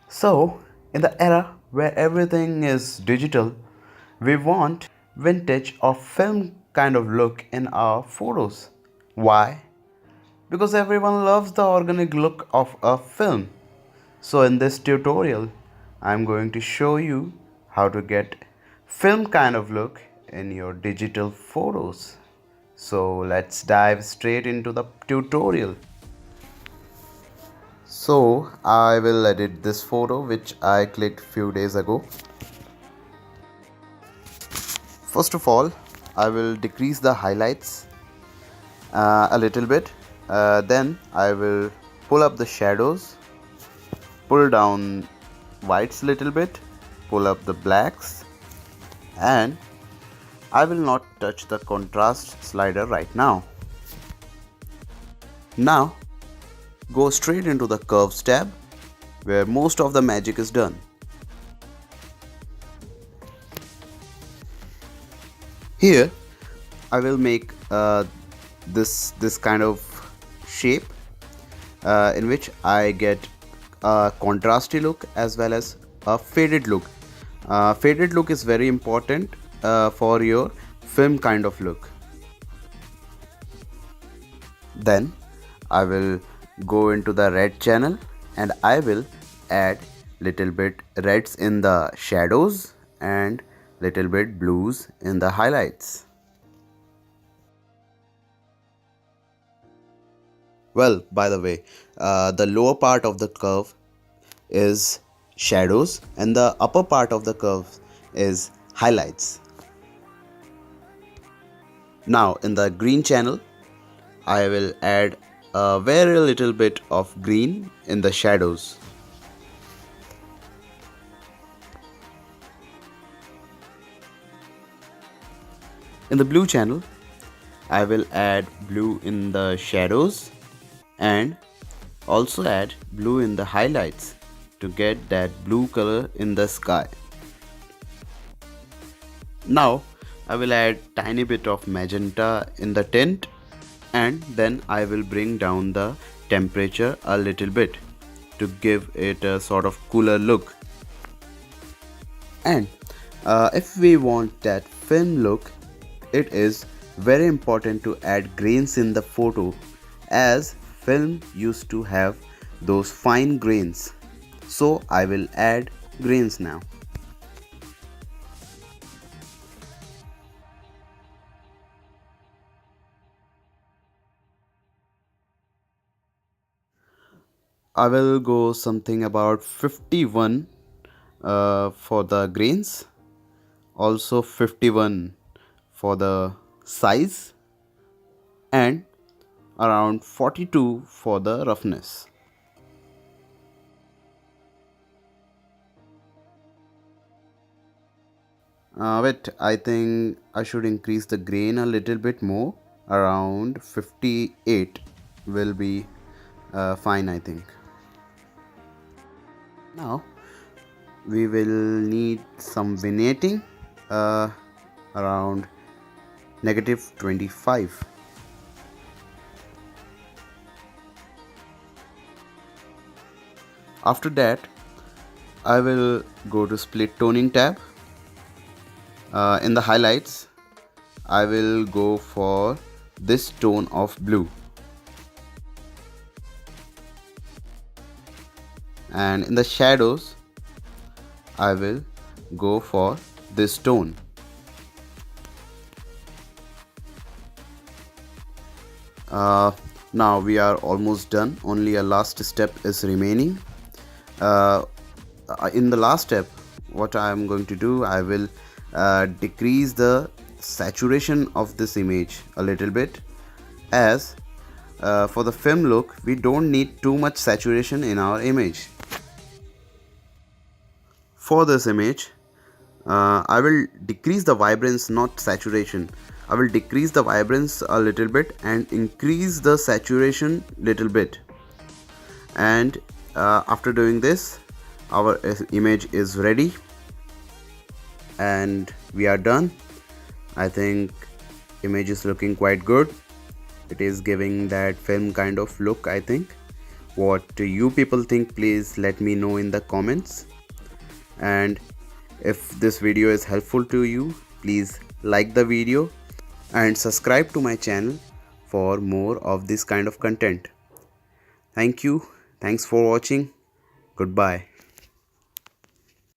So, in the era where everything is digital, we want vintage or film kind of look in our photos. Why? Because everyone loves the organic look of a film. So in this tutorial, I'm going to show you how to get film kind of look in your digital photos. So let's dive straight into the tutorial. So I will edit this photo which I clicked few days ago. First of all, I will decrease the highlights a little bit. Then I will pull up the shadows, pull down whites little bit, pull up the blacks, and I will not touch the contrast slider right now. Now go straight into the curves tab where most of the magic is done. Here I will make this kind of shape in which I get a contrasty look as well as a faded look. Faded look is very important for your film kind of look. Then I will go into the red channel and I will add little bit reds in the shadows and little bit blues in the highlights. Well, by the way, the lower part of the curve is shadows and the upper part of the curve is highlights. Now in the green channel, I will add a very little bit of green in the shadows. In the blue channel, I will add blue in the shadows and also add blue in the highlights to get that blue color in the sky. Now I will add tiny bit of magenta in the tint and then I will bring down the temperature a little bit to give it a sort of cooler look. And if we want that film look, it is very important to add grains in the photo as film used to have those fine grains. So I will add grains now. I will go something about 51 for the grains, also 51 for the size and around 42 for the roughness. Wait, I think I should increase the grain a little bit more. Around 58 will be fine, I think. Now we will need some vignetting around -25. After that, I will go to split toning tab. In the highlights, I will go for this tone of blue. And in the shadows, I will go for this tone. Now we are almost done, only a last step is remaining. In the last step, what I am going to do, I will decrease the saturation of this image a little bit, as for the film look we don't need too much saturation in our image. For this image, I will decrease the vibrance, not saturation. I will decrease the vibrance a little bit and increase the saturation little bit. And after doing this, our image is ready and we are done. I think image is looking quite good. It is giving that film kind of look, I think. What you people think, please let me know in the comments. And if this video is helpful to you, please like the video and subscribe to my channel for more of this kind of content. Thank you. Thanks for watching. Goodbye.